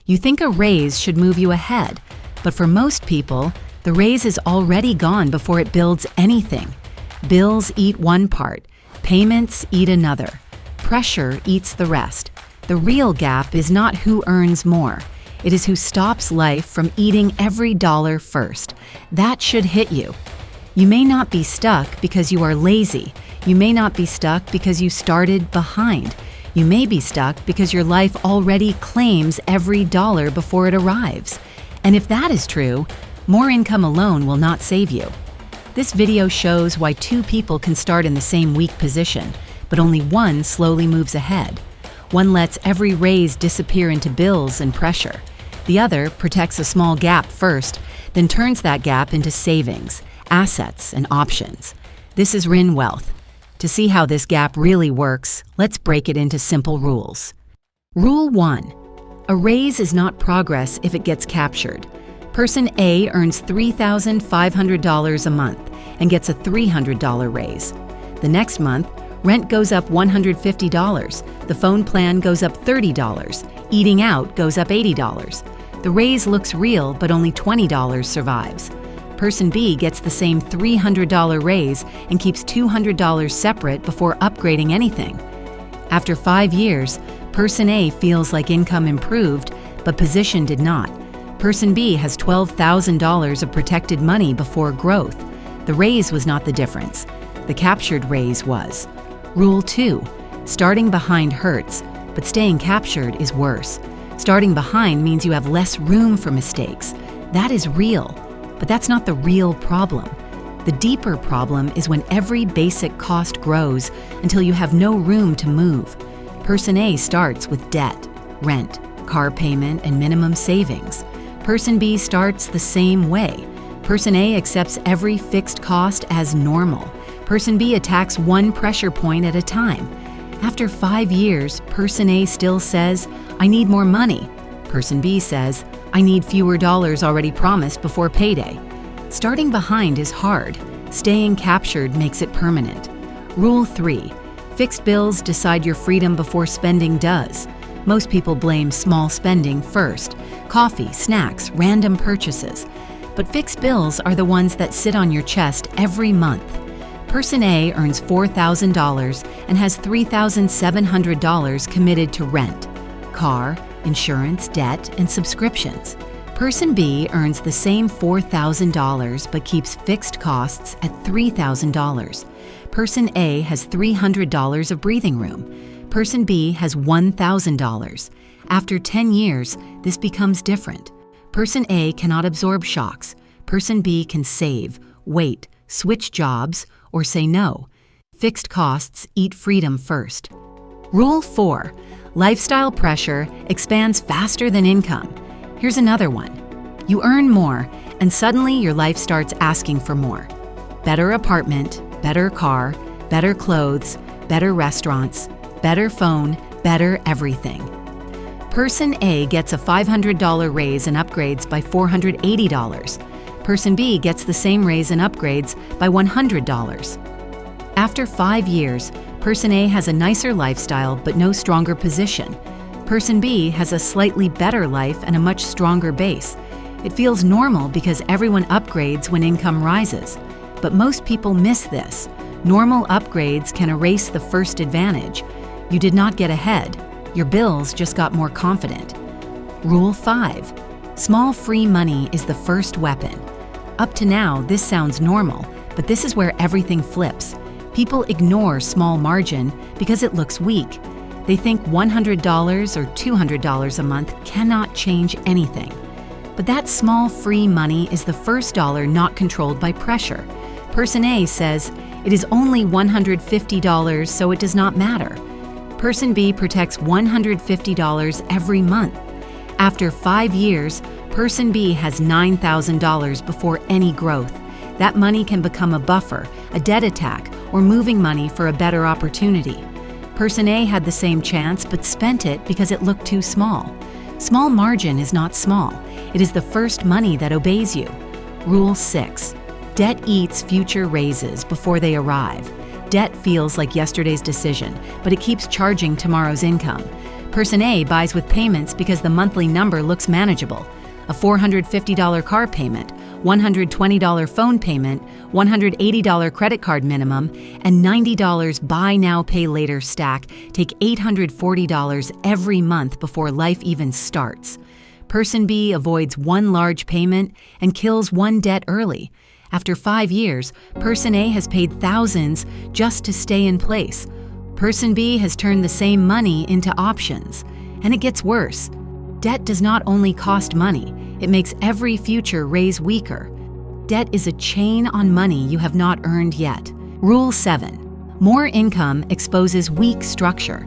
You think a raise should move you ahead, but for most people, the raise is already gone before it builds anything. Bills eat one part, payments eat another. Pressure eats the rest. The real gap is not who earns more. It is who stops life from eating every dollar first. That should hit you. You may not be stuck because you are lazy. You may not be stuck because you started behind. You may be stuck because your life already claims every dollar before it arrives. And if that is true, more income alone will not save you. This video shows why two people can start in the same weak position, but only one slowly moves ahead. One lets every raise disappear into bills and pressure. The other protects a small gap first, then turns that gap into savings, assets, and options. This is RINH Wealth. To see how this gap really works, let's break it into simple rules. Rule 1. A raise is not progress if it gets captured. Person A earns $3,500 a month and gets a $300 raise. The next month, rent goes up $150, the phone plan goes up $30, eating out goes up $80. The raise looks real, but only $20 survives. Person B gets the same $300 raise and keeps $200 separate before upgrading anything. After 5 years, Person A feels like income improved, but position did not. Person B has $12,000 of protected money before growth. The raise was not the difference. The captured raise was. Rule 2. Starting behind hurts, but staying captured is worse. Starting behind means you have less room for mistakes. That is real. But that's not the real problem. The deeper problem is when every basic cost grows until you have no room to move. Person A starts with debt, rent, car payment, and minimum savings. Person B starts the same way. Person A accepts every fixed cost as normal. Person B attacks one pressure point at a time. After 5 years, Person A still says, "I need more money." Person B says, "I need fewer dollars already promised before payday." Starting behind is hard. Staying captured makes it permanent. Rule 3. Fixed bills decide your freedom before spending does. Most people blame small spending first. Coffee, snacks, random purchases. But fixed bills are the ones that sit on your chest every month. Person A earns $4,000 and has $3,700 committed to rent, car, insurance, debt, and subscriptions. Person B earns the same $4,000 but keeps fixed costs at $3,000. Person A has $300 of breathing room. Person B has $1,000. After 10 years, this becomes different. Person A cannot absorb shocks. Person B can save, wait, switch jobs, or say no. Fixed costs eat freedom first. Rule 4. Lifestyle pressure expands faster than income. Here's another one. You earn more, and suddenly your life starts asking for more. Better apartment, better car, better clothes, better restaurants, better phone, better everything. Person A gets a $500 raise and upgrades by $480. Person B gets the same raise and upgrades by $100. After 5 years, Person A has a nicer lifestyle but no stronger position. Person B has a slightly better life and a much stronger base. It feels normal because everyone upgrades when income rises. But most people miss this. Normal upgrades can erase the first advantage. You did not get ahead. Your bills just got more confident. Rule 5. Small free money is the first weapon. Up to now, this sounds normal, but this is where everything flips. People ignore small margin because it looks weak. They think $100 or $200 a month cannot change anything. But that small free money is the first dollar not controlled by pressure. Person A says, "It is only $150, so it does not matter." Person B protects $150 every month. After 5 years, Person B has $9,000 before any growth. That money can become a buffer, a debt attack, or moving money for a better opportunity. Person A had the same chance but spent it because it looked too small. Small margin is not small. It is the first money that obeys you. Rule 6. Debt eats future raises before they arrive. Debt feels like yesterday's decision, but it keeps charging tomorrow's income. Person A buys with payments because the monthly number looks manageable. A $450 car payment, $120 phone payment, $180 credit card minimum, and $90 buy now, pay later stack take $840 every month before life even starts. Person B avoids one large payment and kills one debt early. After 5 years, Person A has paid thousands just to stay in place. Person B has turned the same money into options. And it gets worse. Debt does not only cost money, it makes every future raise weaker. Debt is a chain on money you have not earned yet. Rule 7. More income exposes weak structure.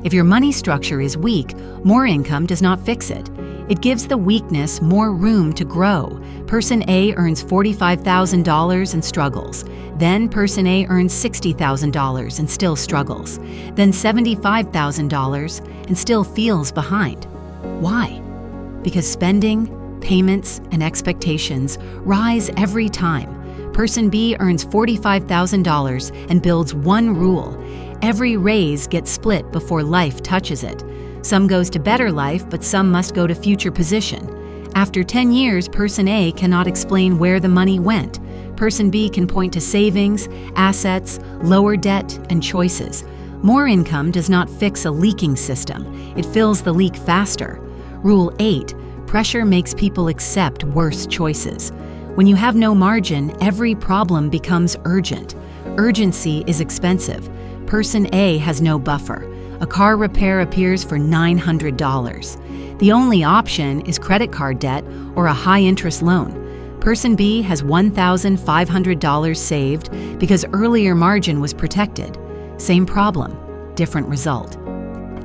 If your money structure is weak, more income does not fix it. It gives the weakness more room to grow. Person A earns $45,000 and struggles. Then Person A earns $60,000 and still struggles. Then $75,000 and still feels behind. Why? Because spending, payments, and expectations rise every time. Person B earns $45,000 and builds one rule. Every raise gets split before life touches it. Some goes to better life, but some must go to future position. After 10 years, Person A cannot explain where the money went. Person B can point to savings, assets, lower debt, and choices. More income does not fix a leaking system. It fills the leak faster. Rule 8. Pressure makes people accept worse choices. When you have no margin, every problem becomes urgent. Urgency is expensive. Person A has no buffer. A car repair appears for $900. The only option is credit card debt or a high-interest loan. Person B has $1,500 saved because earlier margin was protected. Same problem, different result.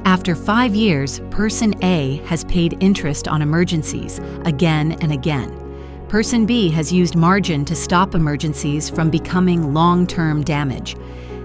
After 5 years, Person A has paid interest on emergencies again and again. Person B has used margin to stop emergencies from becoming long-term damage.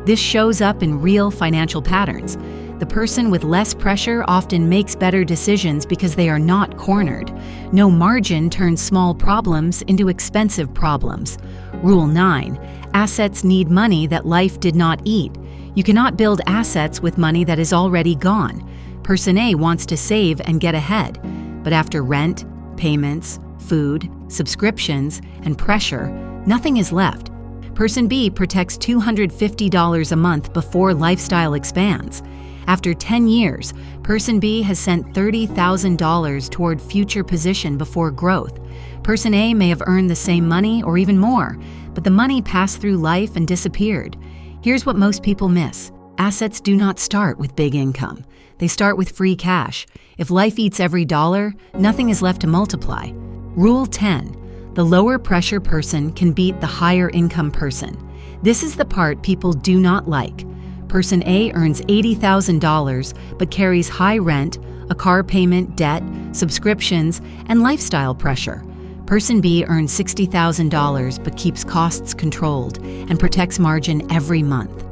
This shows up in real financial patterns. The person with less pressure often makes better decisions because they are not cornered. No margin turns small problems into expensive problems. Rule 9. Assets need money that life did not eat. You cannot build assets with money that is already gone. Person A wants to save and get ahead, but after rent, payments, food, subscriptions, and pressure, nothing is left. Person B protects $250 a month before lifestyle expands. After 10 years, Person B has sent $30,000 toward future position before growth. Person A may have earned the same money or even more, but the money passed through life and disappeared. Here's what most people miss. Assets do not start with big income. They start with free cash. If life eats every dollar, nothing is left to multiply. Rule 10. The lower pressure person can beat the higher income person. This is the part people do not like. Person A earns $80,000 but carries high rent, a car payment, debt, subscriptions, and lifestyle pressure. Person B earns $60,000 but keeps costs controlled and protects margin every month.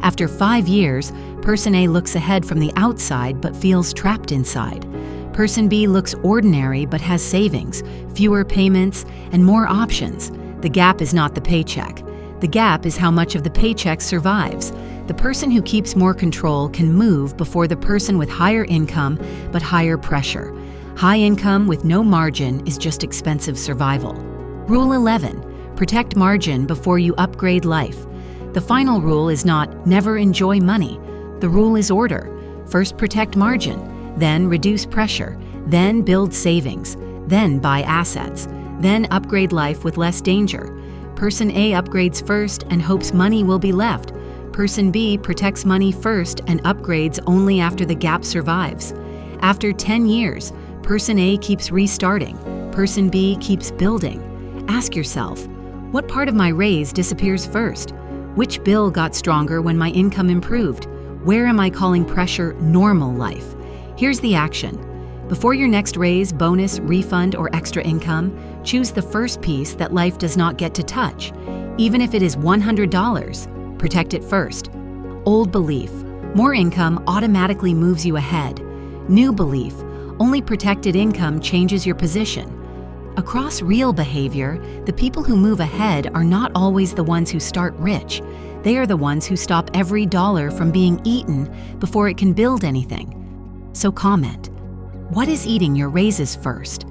After 5 years, Person A looks ahead from the outside but feels trapped inside. Person B looks ordinary but has savings, fewer payments, and more options. The gap is not the paycheck. The gap is how much of the paycheck survives. The person who keeps more control can move before the person with higher income but higher pressure. High income with no margin is just expensive survival. Rule 11. Protect margin before you upgrade life. The final rule is not never enjoy money. The rule is order. First protect margin, then reduce pressure, then build savings, then buy assets, then upgrade life with less danger. Person A upgrades first and hopes money will be left. Person B protects money first and upgrades only after the gap survives. After 10 years, Person A keeps restarting. Person B keeps building. Ask yourself, what part of my raise disappears first? Which bill got stronger when my income improved? Where am I calling pressure normal life? Here's the action. Before your next raise, bonus, refund, or extra income, choose the first piece that life does not get to touch. Even if it is $100, protect it first. Old belief, more income automatically moves you ahead. New belief, only protected income changes your position. Across real behavior, the people who move ahead are not always the ones who start rich. They are the ones who stop every dollar from being eaten before it can build anything. So comment, what is eating your raises first?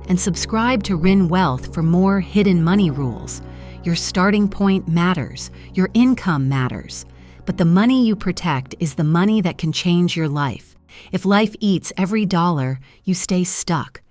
And subscribe to RINH Wealth for more hidden money rules. Your starting point matters, your income matters, but the money you protect is the money that can change your life. If life eats every dollar, you stay stuck.